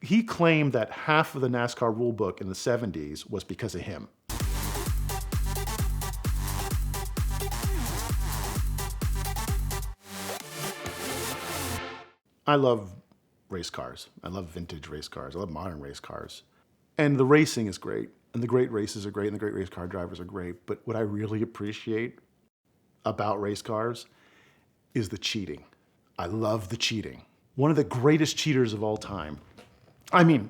He claimed that half of the NASCAR rule book in the 70s was because of him. I love race cars. I love vintage race cars. I love modern race cars. And the racing is great. And the great races are great. And the great race car drivers are great. But what I really appreciate about race cars is the cheating. I love the cheating. One of the greatest cheaters of all time,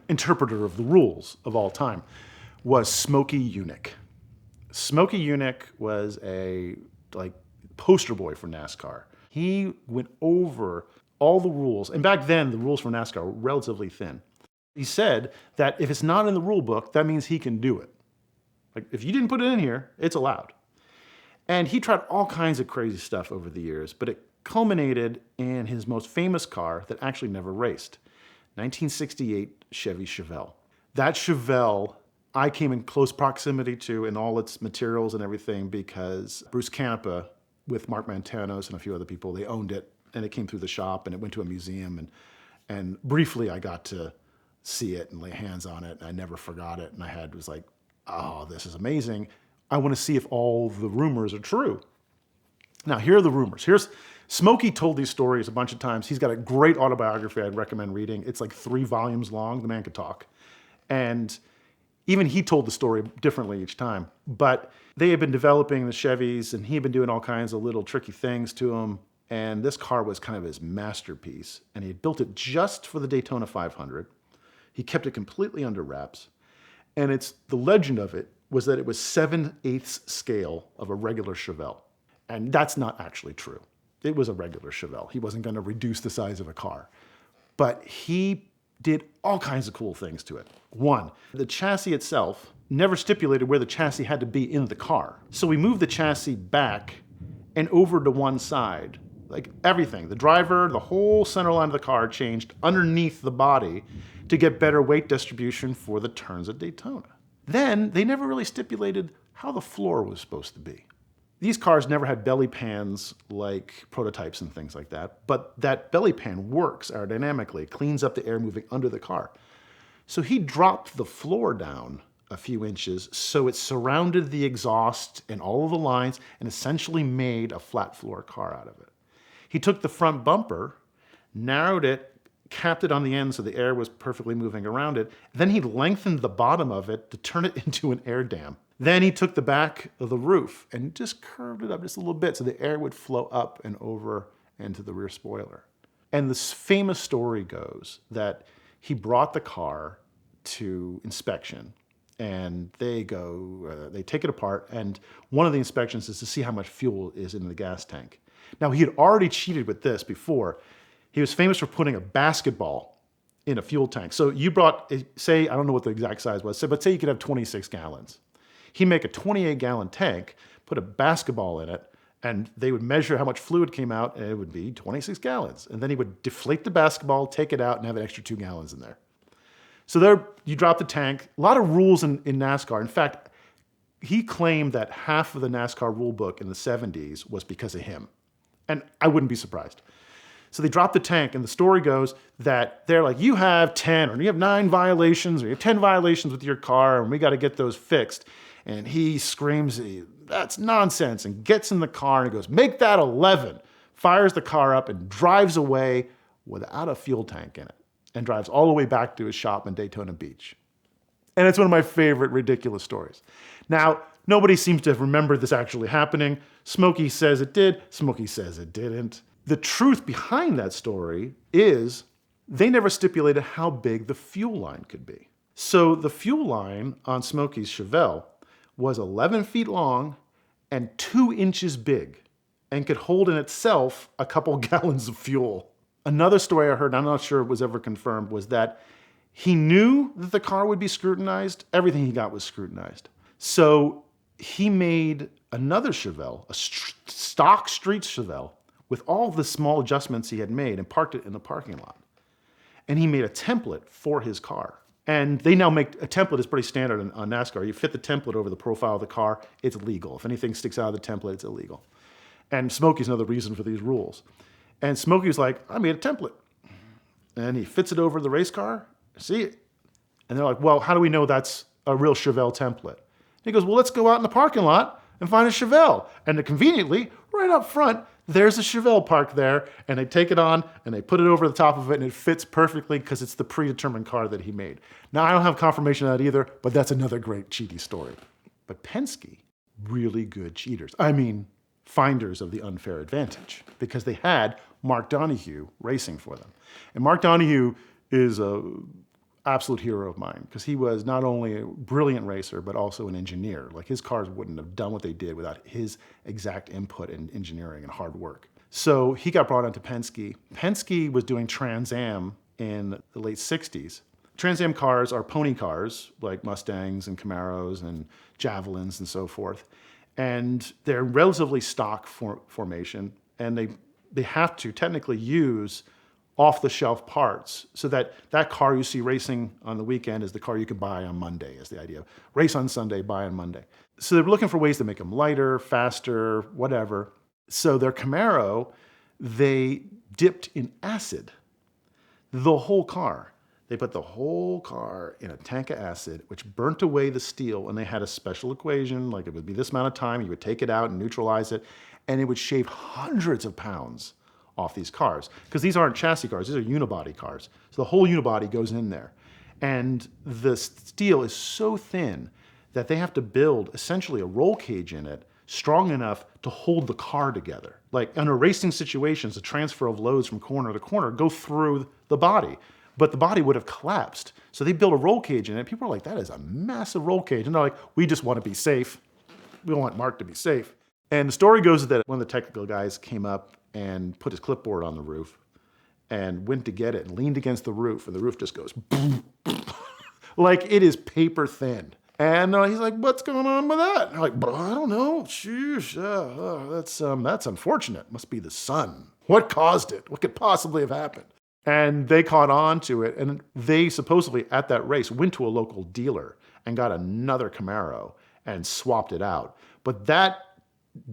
interpreter of the rules of all time, was Smokey Eunuch. Smokey Eunuch was a poster boy for NASCAR. He went over all the rules, and back then the rules for NASCAR were relatively thin. He said that if it's not in the rule book, that means he can do it. Like, if you didn't put it in here, it's allowed. And he tried all kinds of crazy stuff over the years, but it culminated in his most famous car that actually never raced, 1968 Chevy Chevelle. That Chevelle I came in close proximity to in all its materials and everything because Bruce Campa, with Mark Mantanos and a few other people, they owned it, and it came through the shop and it went to a museum, and briefly I got to see it and lay hands on it, and I never forgot it, and was like, oh, this is amazing. I want to see if all the rumors are true. Now, here are the rumors. Smokey told these stories a bunch of times. He's got a great autobiography I'd recommend reading. It's like 3 volumes long. The man could talk. And even he told the story differently each time. But they had been developing the Chevys, and he had been doing all kinds of little tricky things to them. And this car was kind of his masterpiece. And he had built it just for the Daytona 500. He kept it completely under wraps. And the legend of it was that it was 7/8 scale of a regular Chevelle. And that's not actually true. It was a regular Chevelle. He wasn't going to reduce the size of a car. But he did all kinds of cool things to it. One, the chassis itself never stipulated where the chassis had to be in the car. So we moved the chassis back and over to one side. Like everything, the driver, the whole center line of the car changed underneath the body to get better weight distribution for the turns at Daytona. Then they never really stipulated how the floor was supposed to be. These cars never had belly pans like prototypes and things like that, but that belly pan works aerodynamically, cleans up the air moving under the car. So he dropped the floor down a few inches so it surrounded the exhaust and all of the lines and essentially made a flat floor car out of it. He took the front bumper, narrowed it, capped it on the end so the air was perfectly moving around it. Then he lengthened the bottom of it to turn it into an air dam. Then he took the back of the roof and just curved it up just a little bit so the air would flow up and over into the rear spoiler. And this famous story goes that he brought the car to inspection, and they take it apart, and one of the inspections is to see how much fuel is in the gas tank. Now, he had already cheated with this before. He was famous for putting a basketball in a fuel tank. So you brought, say, I don't know what the exact size was, but say you could have 26 gallons. He'd make a 28-gallon tank, put a basketball in it, and they would measure how much fluid came out, and it would be 26 gallons. And then he would deflate the basketball, take it out, and have an extra 2 gallons in there. So there, you drop the tank. A lot of rules in NASCAR. In fact, he claimed that half of the NASCAR rule book in the 70s was because of him. And I wouldn't be surprised. So they drop the tank, and the story goes that they're like, you have 10, or you have 9 violations, or you have 10 violations with your car, and we got to get those fixed. And he screams, that's nonsense, and gets in the car and goes, make that 11, fires the car up and drives away without a fuel tank in it, and drives all the way back to his shop in Daytona Beach. And it's one of my favorite ridiculous stories. Now, nobody seems to have remembered this actually happening. Smokey says it did. Smokey says it didn't. The truth behind that story is they never stipulated how big the fuel line could be. So the fuel line on Smokey's Chevelle was 11 feet long and 2 inches big and could hold in itself a couple gallons of fuel. Another story I heard, I'm not sure it was ever confirmed, was that he knew that the car would be scrutinized. Everything he got was scrutinized. So he made another Chevelle, a stock street Chevelle, with all the small adjustments he had made, and parked it in the parking lot. And he made a template for his car. And they now make, a template is pretty standard on NASCAR. You fit the template over the profile of the car, it's legal. If anything sticks out of the template, it's illegal. And Smokey's another reason for these rules. And Smokey was like, I made a template. And he fits it over the race car, See? And they're like, well, how do we know that's a real Chevelle template? And he goes, well, let's go out in the parking lot and find a Chevelle. And conveniently, right up front, there's a Chevelle parked there, and they take it on and they put it over the top of it, and it fits perfectly because it's the predetermined car that he made. Now, I don't have confirmation of that either, but that's another great cheaty story. But Penske, really good cheaters. I mean, finders of the unfair advantage, because they had Mark Donohue racing for them. And Mark Donohue is an absolute hero of mine, because he was not only a brilliant racer, but also an engineer. Like, his cars wouldn't have done what they did without his exact input in engineering and hard work. So he got brought onto Penske. Penske was doing Trans Am in the late 60s. Trans Am cars are pony cars, like Mustangs and Camaros and Javelins and so forth. And they're relatively stock formation, and they have to technically use off-the-shelf parts, so that car you see racing on the weekend is the car you could buy on Monday, is the idea. Race on Sunday, buy on Monday. So they're looking for ways to make them lighter, faster, whatever. So their Camaro, they dipped in acid the whole car. They put the whole car in a tank of acid, which burnt away the steel, and they had a special equation, like it would be this amount of time, you would take it out and neutralize it, and it would shave hundreds of pounds off these cars, because these aren't chassis cars, these are unibody cars. So the whole unibody goes in there. And the steel is so thin that they have to build essentially a roll cage in it strong enough to hold the car together. Like under racing situations, the transfer of loads from corner to corner go through the body, but the body would have collapsed. So they built a roll cage in it. People are like, that is a massive roll cage. And they're like, we just want to be safe. We want Mark to be safe. And the story goes that one of the technical guys came up and put his clipboard on the roof and went to get it and leaned against the roof, and the roof just goes boom, boom. Like it is paper thin. And he's like, what's going on with that? And I'm like, I don't know. Sheesh, that's unfortunate. Must be the sun. What caused it? What could possibly have happened? And they caught on to it, and they supposedly at that race went to a local dealer and got another Camaro and swapped it out. But that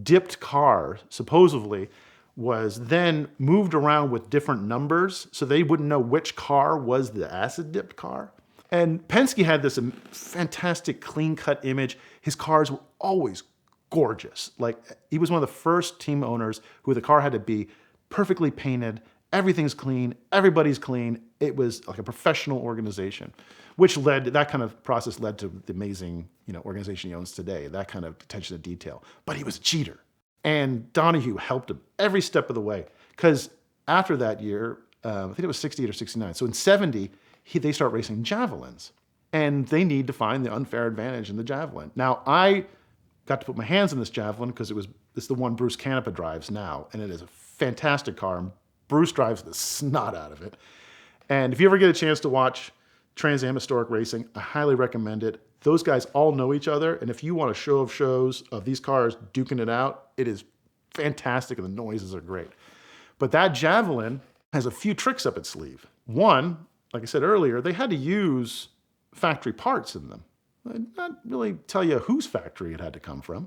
dipped car supposedly was then moved around with different numbers, so they wouldn't know which car was the acid-dipped car. And Penske had this fantastic clean-cut image. His cars were always gorgeous. Like, he was one of the first team owners who the car had to be perfectly painted, everything's clean, everybody's clean. It was like a professional organization, which that kind of process led to the amazing, organization he owns today, that kind of attention to detail. But he was a cheater. And Donohue helped him every step of the way. Because after that year, I think it was 68 or 69. So in 70, they start racing Javelins. And they need to find the unfair advantage in the Javelin. Now, I got to put my hands in this Javelin because it's the one Bruce Canepa drives now. And it is a fantastic car. And Bruce drives the snot out of it. And if you ever get a chance to watch Trans Am Historic Racing, I highly recommend it. Those guys all know each other, and if you want a show of shows of these cars duking it out, it is fantastic, and the noises are great. But that Javelin has a few tricks up its sleeve. One, like I said earlier, they had to use factory parts in them. I'd not really tell you whose factory it had to come from.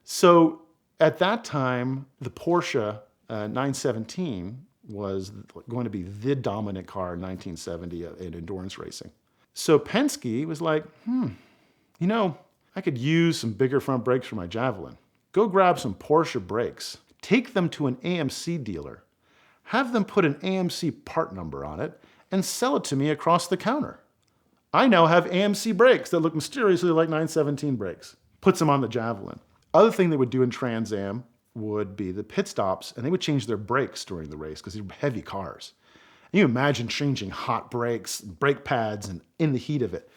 So at that time, the Porsche 917 was going to be the dominant car in 1970 in endurance racing. So Penske was like, I could use some bigger front brakes for my Javelin. Go grab some Porsche brakes, take them to an AMC dealer, have them put an AMC part number on it, and sell it to me across the counter. I now have AMC brakes that look mysteriously like 917 brakes. Puts them on the Javelin. Other thing they would do in Trans Am would be the pit stops, and they would change their brakes during the race because they were heavy cars. And you imagine changing hot brakes, brake pads, and in the heat of it.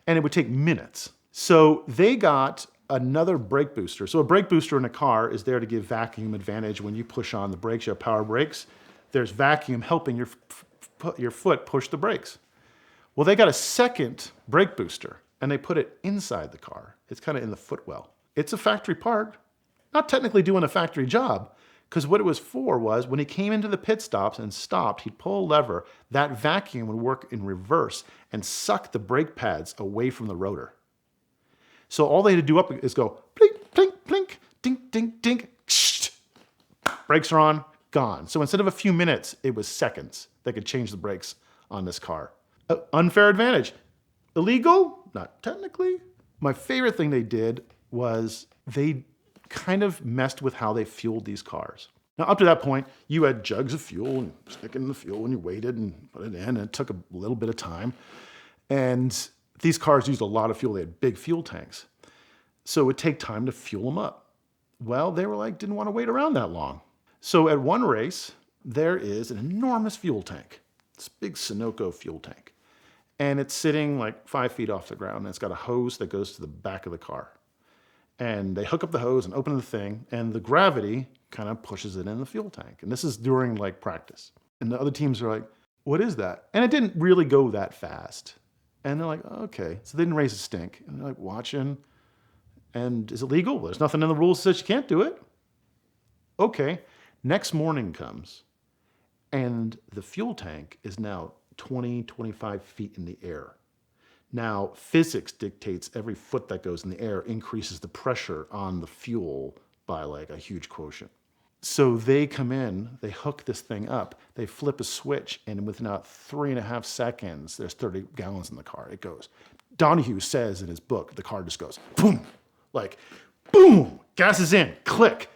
And it would take minutes. So they got another brake booster. So a brake booster in a car is there to give vacuum advantage when you push on the brakes. You have power brakes. There's vacuum helping your foot push the brakes. Well, they got a second brake booster, and they put it inside the car. It's kind of in the footwell. It's a factory part, not technically doing a factory job, because what it was for was when he came into the pit stops and stopped, he'd pull a lever, that vacuum would work in reverse and suck the brake pads away from the rotor. So all they had to do up is go blink, blink, blink, dink, dink, dink, shh. Brakes are on, gone. So instead of a few minutes, it was seconds they could change the brakes on this car. Unfair advantage. Illegal? Not technically. My favorite thing they did was they kind of messed with how they fueled these cars. Now, up to that point, you had jugs of fuel and stick it in the fuel and you waited and put it in, and it took a little bit of time. And these cars used a lot of fuel. They had big fuel tanks. So it would take time to fuel them up. Well, they were like, didn't want to wait around that long. So at one race, there is an enormous fuel tank. This big Sunoco fuel tank. And it's sitting like 5 feet off the ground. And it's got a hose that goes to the back of the car. And they hook up the hose and open the thing. And the gravity kind of pushes it in the fuel tank. And this is during like practice. And the other teams are like, what is that? And it didn't really go that fast. And they're like, okay. So they didn't raise a stink. And they're like watching. And is it legal? There's nothing in the rules that says you can't do it. Okay. Next morning comes. And the fuel tank is now 20, 25 feet in the air. Now, physics dictates every foot that goes in the air increases the pressure on the fuel by like a huge quotient. So they come in, they hook this thing up, they flip a switch, and within about 3.5 seconds, there's 30 gallons in the car. It goes. Donahue says in his book, the car just goes boom, like boom, gas is in, click,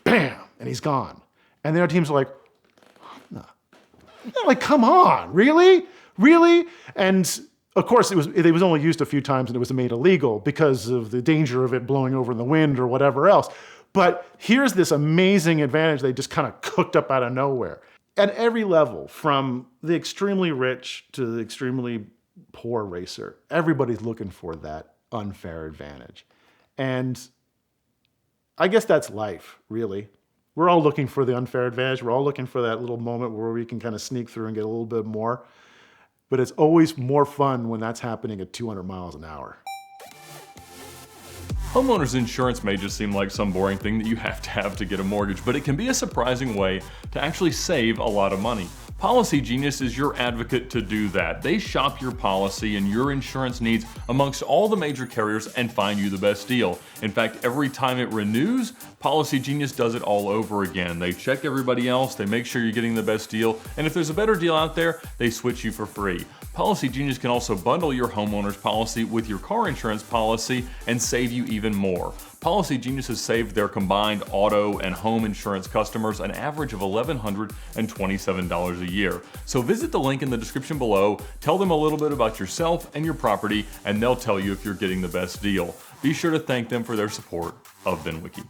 bam, and he's gone. And the other teams are like, no. Like, come on, really? Really? And of course, it was only used a few times and it was made illegal because of the danger of it blowing over in the wind or whatever else. But here's this amazing advantage they just kind of cooked up out of nowhere. At every level, from the extremely rich to the extremely poor racer, everybody's looking for that unfair advantage. And I guess that's life, really. We're all looking for the unfair advantage. We're all looking for that little moment where we can kind of sneak through and get a little bit more. But it's always more fun when that's happening at 200 miles an hour. Homeowners insurance may just seem like some boring thing that you have to get a mortgage, but it can be a surprising way to actually save a lot of money. Policy Genius is your advocate to do that. They shop your policy and your insurance needs amongst all the major carriers and find you the best deal. In fact, every time it renews, Policy Genius does it all over again. They check everybody else, they make sure you're getting the best deal, and if there's a better deal out there, they switch you for free. Policy Genius can also bundle your homeowner's policy with your car insurance policy and save you even more. Policy Genius has saved their combined auto and home insurance customers an average of $1,127 a year. So visit the link in the description below, tell them a little bit about yourself and your property, and they'll tell you if you're getting the best deal. Be sure to thank them for their support of VINwiki.